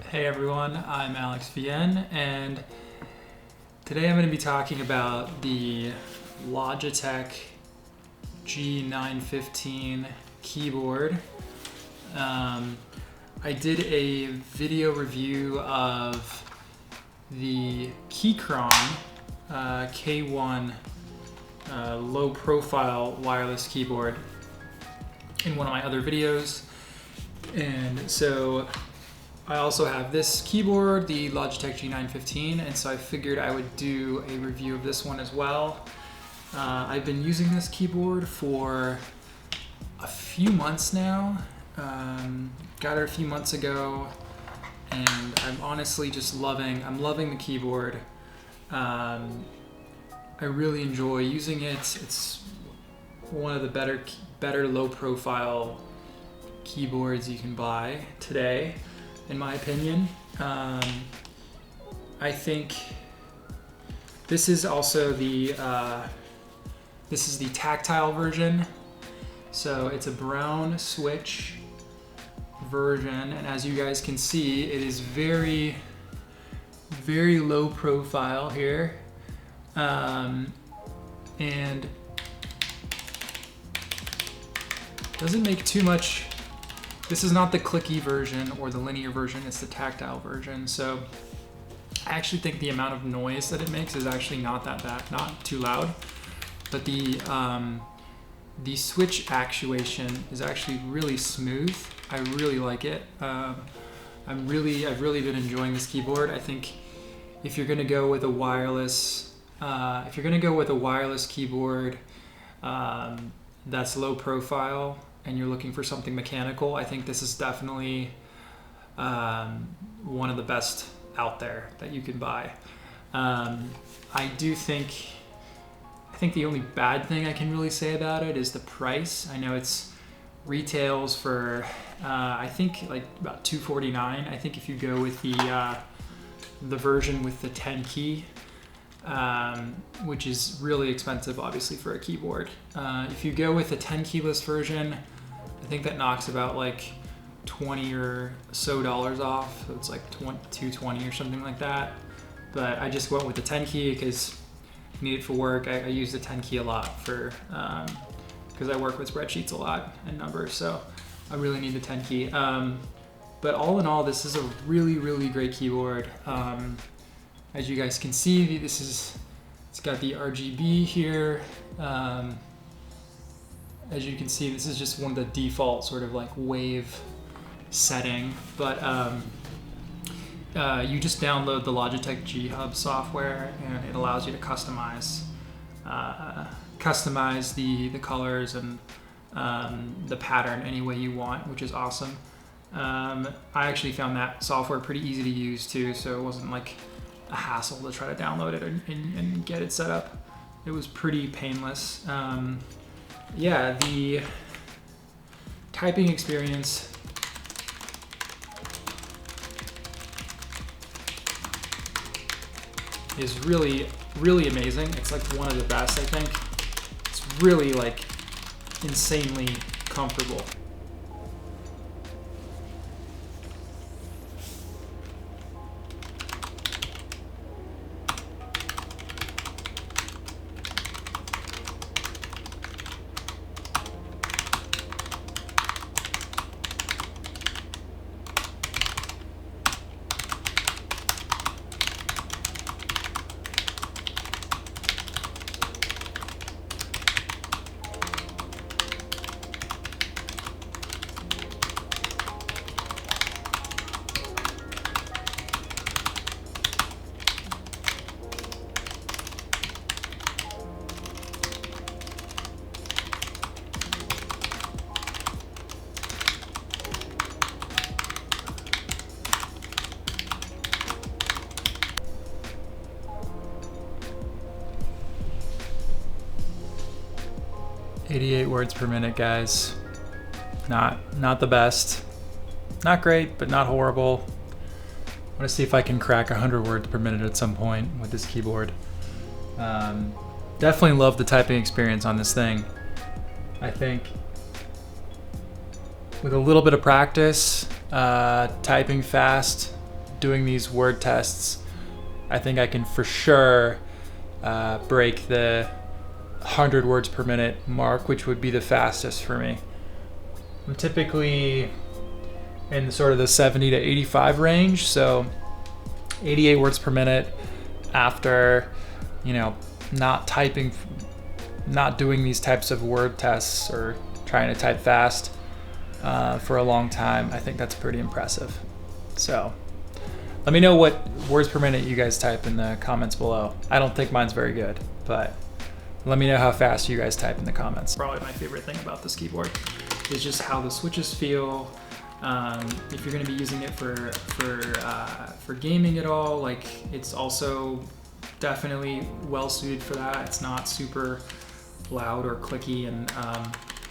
Hey everyone, I'm Alex Vienne, and today I'm going to be talking about the Logitech G915 keyboard. I did a video review of the Keychron K1 low profile wireless keyboard in one of my other videos, and so I also have this keyboard, the Logitech G915, and so I figured I would do a review of this one as well. I've been using this keyboard for a few months now. Got it a few months ago, and I'm honestly just loving the keyboard. I really enjoy using it. It's one of the better low profile keyboards you can buy today, in my opinion. I think this is also the tactile version. So it's a brown switch version, and as you guys can see, it is very, very low profile here, and doesn't make too much. This is not the clicky version or the linear version, it's the tactile version. So I actually think the amount of noise that it makes is actually not that bad, not too loud. But the switch actuation is actually really smooth. I really like it. I've really been enjoying this keyboard. I think if you're gonna go with a wireless, keyboard that's low profile, and you're looking for something mechanical, I think this is definitely one of the best out there that you can buy. I think the only bad thing I can really say about it is the price. I know it's retails for I think like about $249. I think if you go with the version with the 10 key, which is really expensive obviously for a keyboard. If you go with the 10 keyless version, I think that knocks about like $20 or so off. So it's like $220 or something like that. But I just went with the 10 key because I need it for work. I use the 10 key a lot for because I work with spreadsheets a lot and numbers, so I really need the 10 key. But all in all, this is a really, really great keyboard. As you guys can see, it's got the RGB here. As you can see, this is just one of the default sort of like wave setting, but you just download the Logitech G Hub software, and it allows you to customize the colors and the pattern any way you want, which is awesome. I actually found that software pretty easy to use too, so it wasn't like a hassle to try to download it and get it set up. It was pretty painless. Yeah, the typing experience is really, really amazing. It's like one of the best, I think. It's really like insanely comfortable. "88 words per minute, guys. Not the best. Not great, but not horrible. I want to see if I can crack 100 words per minute at some point with this keyboard. Definitely love the typing experience on this thing. I think with a little bit of practice, typing fast doing these word tests, I think I can for sure break the 100 words per minute mark, which would be the fastest for me. I'm typically in sort of the 70 to 85 range, so 88 words per minute after, you know, not doing these types of word tests or trying to type fast for a long time. I think that's pretty impressive. So let me know what words per minute you guys type in the comments below. I don't think mine's very good, but let me know how fast you guys type in the comments. Probably my favorite thing about this keyboard is just how the switches feel. If you're going to be using it for gaming at all, like, it's also definitely well suited for that. It's not super loud or clicky, and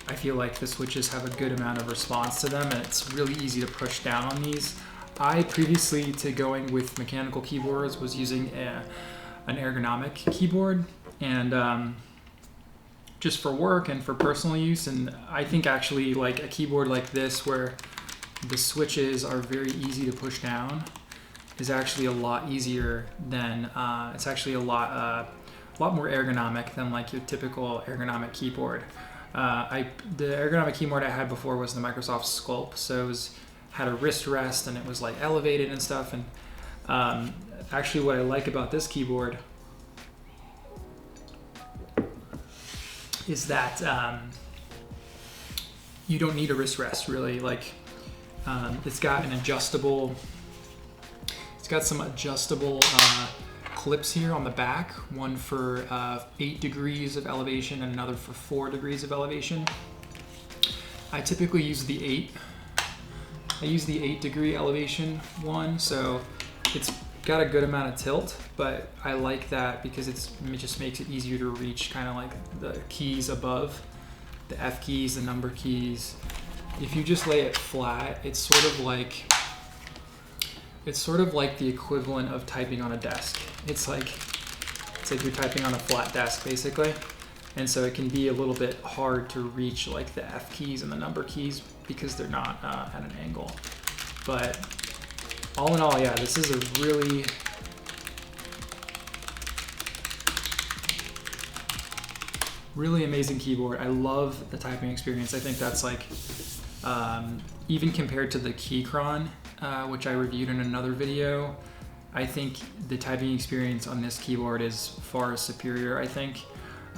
I feel like the switches have a good amount of response to them, and it's really easy to push down on these. I previously to going with mechanical keyboards was using an ergonomic keyboard, and just for work and for personal use. And I think actually like a keyboard like this where the switches are very easy to push down is actually a lot easier than it's actually a lot more ergonomic than like your typical ergonomic keyboard. The ergonomic keyboard I had before was the Microsoft Sculpt, so it had a wrist rest and it was like elevated and stuff. And actually what I like about this keyboard is that you don't need a wrist rest really. Like, it's got some adjustable clips here on the back, one for 8 degrees of elevation and another for 4 degrees of elevation. I typically use the 8 degree elevation one, so it's got a good amount of tilt, but I like that because it just makes it easier to reach kind of like the keys above, the F keys, the number keys. If you just lay it flat, it's sort of like the equivalent of typing on a desk. It's like you're typing on a flat desk basically. And so it can be a little bit hard to reach like the F keys and the number keys because they're not at an angle. But all in all, yeah, this is a really amazing keyboard. I love the typing experience. I think that's like, even compared to the Keychron, which I reviewed in another video, I think the typing experience on this keyboard is far superior, I think.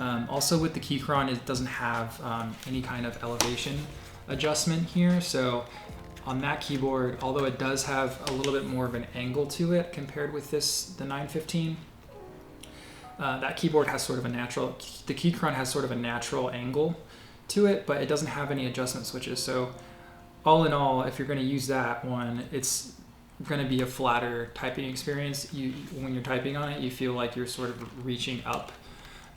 Also with the Keychron, it doesn't have any kind of elevation adjustment here. So on that keyboard, although it does have a little bit more of an angle to it compared with the 915, that keyboard has sort of the Keychron has sort of a natural angle to it, but it doesn't have any adjustment switches. So all in all, if you're going to use that one, it's going to be a flatter typing experience. When you're typing on it, you feel like you're sort of reaching up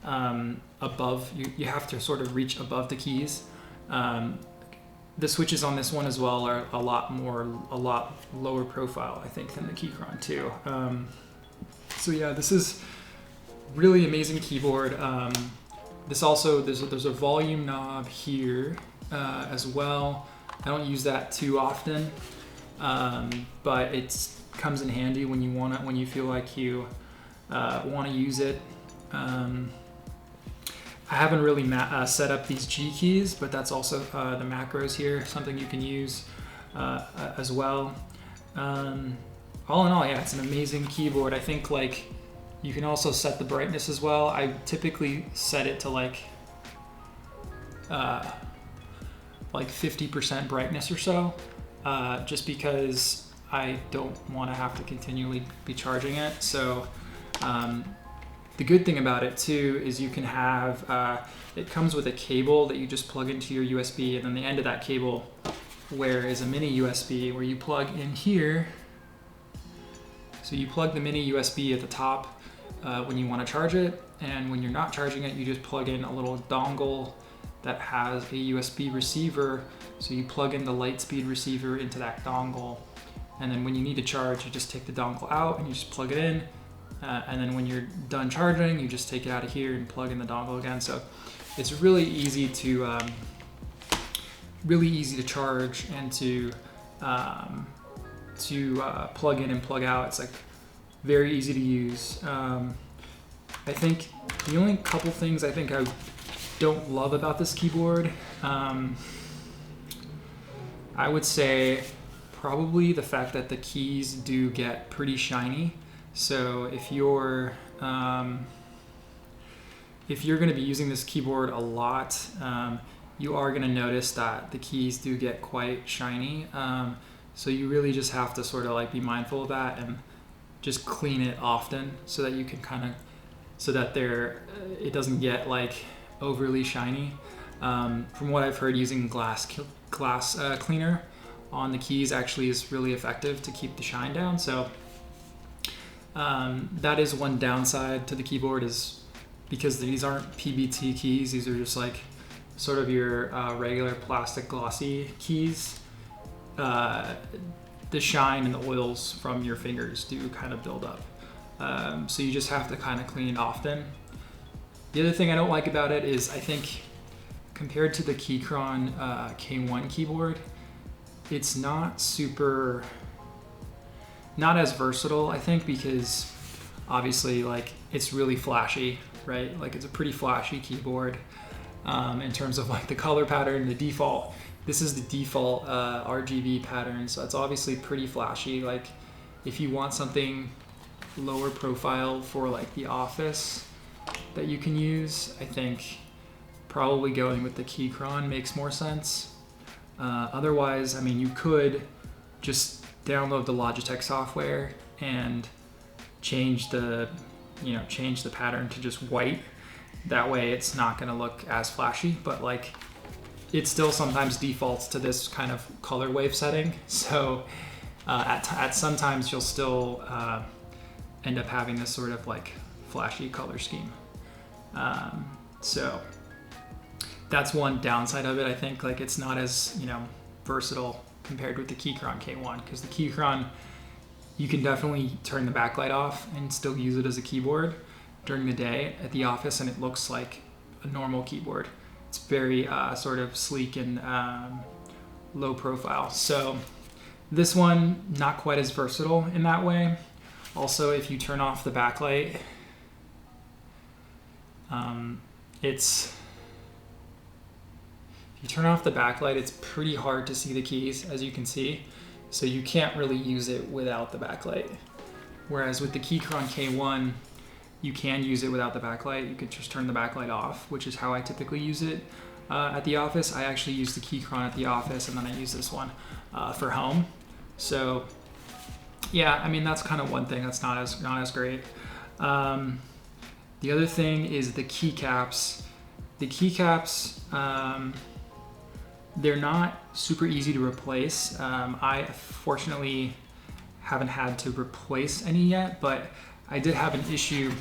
above. You have to sort of reach above the keys. The switches on this one as well are a lot lower profile, I think, than the Keychron too. So yeah, this is really amazing keyboard. This also, there's a volume knob here as well. I don't use that too often, but it comes in handy when you feel like you want to use it. I haven't really set up these G keys, but that's also the macros here, something you can use as well. All in all, yeah, it's an amazing keyboard. I think like you can also set the brightness as well. I typically set it to like 50% brightness or so, just because I don't want to have to continually be charging it. So the good thing about it too is you can have, it comes with a cable that you just plug into your USB, and then the end of that cable where is a mini USB where you plug in here. So you plug the mini USB at the top when you want to charge it, and when you're not charging it, you just plug in a little dongle that has a USB receiver. So you plug in the Lightspeed receiver into that dongle, and then when you need to charge, you just take the dongle out and you just plug it in. And then when you're done charging, you just take it out of here and plug in the dongle again. So it's really easy to charge and to to plug in and plug out. It's like very easy to use. I think the only couple things I think I don't love about this keyboard, I would say probably the fact that the keys do get pretty shiny. So if you're going to be using this keyboard a lot, you are going to notice that the keys do get quite shiny. So you really just have to sort of like be mindful of that and just clean it often so that you can kind of, so that it doesn't get like overly shiny. From what I've heard, using glass cleaner on the keys actually is really effective to keep the shine down. So that is one downside to the keyboard, is because these aren't PBT keys. These are just like sort of your regular plastic glossy keys. The shine and the oils from your fingers do kind of build up. So you just have to kind of clean it often. The other thing I don't like about it is, I think compared to the Keychron K1 keyboard, it's not as versatile, I think, because obviously like it's really flashy, right? Like it's a pretty flashy keyboard in terms of like the color pattern, the default. This is the default RGB pattern, so it's obviously pretty flashy. Like if you want something lower profile for like the office that you can use, I think probably going with the Keychron makes more sense. Otherwise, I mean, you could just download the Logitech software and change the pattern to just white. That way it's not going to look as flashy, but like it still sometimes defaults to this kind of color wave setting. So at sometimes you'll still end up having this sort of like flashy color scheme. So that's one downside of it. I think like it's not as, versatile compared with the Keychron K1, because the Keychron, you can definitely turn the backlight off and still use it as a keyboard during the day at the office, and it looks like a normal keyboard. It's very sort of sleek and low profile. So this one, not quite as versatile in that way. Also, if you turn off the backlight, it's pretty hard to see the keys, as you can see. So you can't really use it without the backlight. Whereas with the Keychron K1, you can use it without the backlight. You could just turn the backlight off, which is how I typically use it at the office. I actually use the Keychron at the office, and then I use this one for home. So yeah, I mean, that's kind of one thing that's not as great. The other thing is the keycaps. The keycaps, they're not super easy to replace. I fortunately haven't had to replace any yet, but I did have an issue.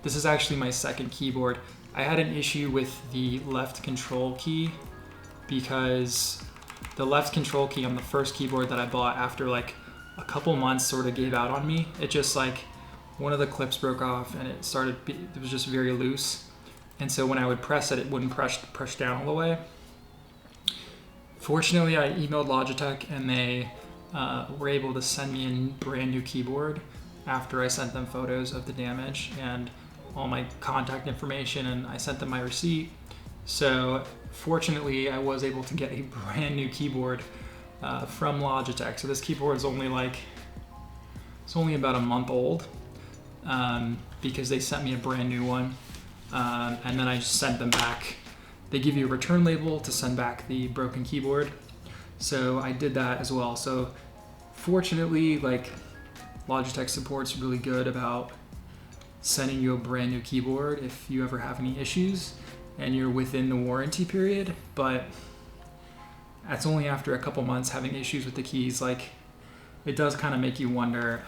This is actually my second keyboard. I had an issue with the left control key, because the left control key on the first keyboard that I bought, after like a couple months, sort of gave out on me. It just like, one of the clips broke off and it was just very loose. And so when I would press it, it wouldn't press down all the way. Fortunately, I emailed Logitech, and they were able to send me a brand new keyboard after I sent them photos of the damage and all my contact information, and I sent them my receipt. So fortunately, I was able to get a brand new keyboard from Logitech. So this keyboard is only about a month old, because they sent me a brand new one, and then I just sent them back. They give you a return label to send back the broken keyboard, so I did that as well. So fortunately, like, Logitech support's really good about sending you a brand new keyboard if you ever have any issues and you're within the warranty period. But that's only after a couple months having issues with the keys. Like, it does kind of make you wonder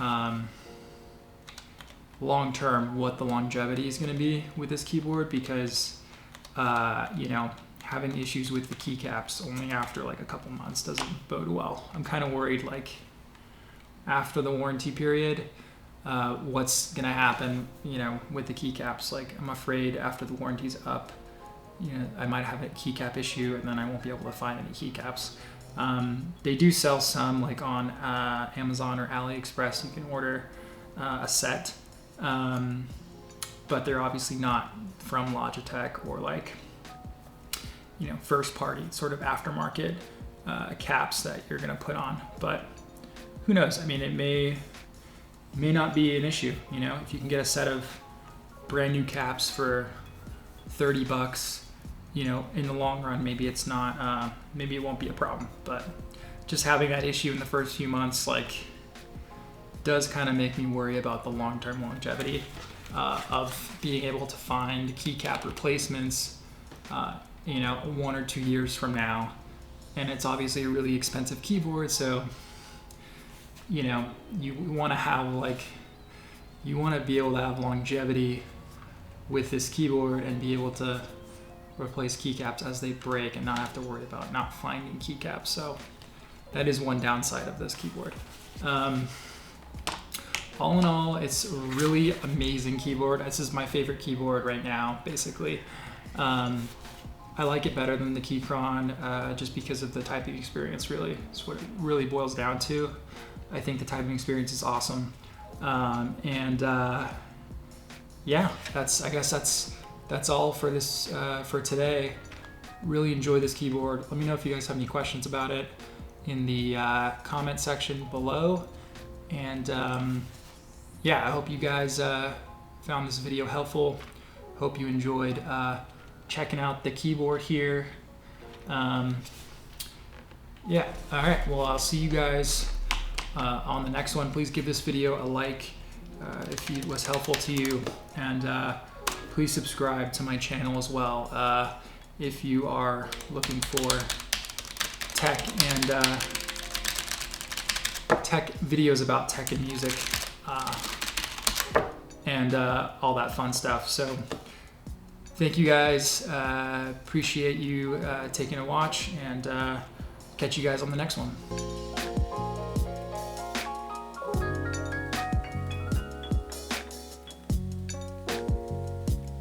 long term what the longevity is going to be with this keyboard, because having issues with the keycaps only after like a couple months doesn't bode well. I'm kind of worried, like, after the warranty period, what's gonna happen, with the keycaps. Like, I'm afraid after the warranty's up, I might have a keycap issue, and then I won't be able to find any keycaps. They do sell some like on Amazon or AliExpress. You can order a set, but they're obviously not from Logitech or like, first party sort of aftermarket caps that you're gonna put on. But who knows? I mean, it may not be an issue. If you can get a set of brand new caps for $30, in the long run, maybe it's not, maybe it won't be a problem. But just having that issue in the first few months, like, does kind of make me worry about the long-term longevity of being able to find keycap replacements, 1 or 2 years from now. And it's obviously a really expensive keyboard, so you want to have you want to be able to have longevity with this keyboard and be able to replace keycaps as they break and not have to worry about not finding keycaps. So that is one downside of this keyboard. All in all, it's a really amazing keyboard. This is my favorite keyboard right now, basically. I like it better than the Keychron just because of the typing experience, really. It's what it really boils down to. I think the typing experience is awesome. Yeah, I guess that's all for this for today. Really enjoy this keyboard. Let me know if you guys have any questions about it in the comment section below. And yeah, I hope you guys found this video helpful. Hope you enjoyed checking out the keyboard here. Yeah, all right, well, I'll see you guys on the next one. Please give this video a like if it was helpful to you, and please subscribe to my channel as well if you are looking for tech and tech videos about tech and music and all that fun stuff. So thank you guys. Appreciate you taking a watch, and catch you guys on the next one.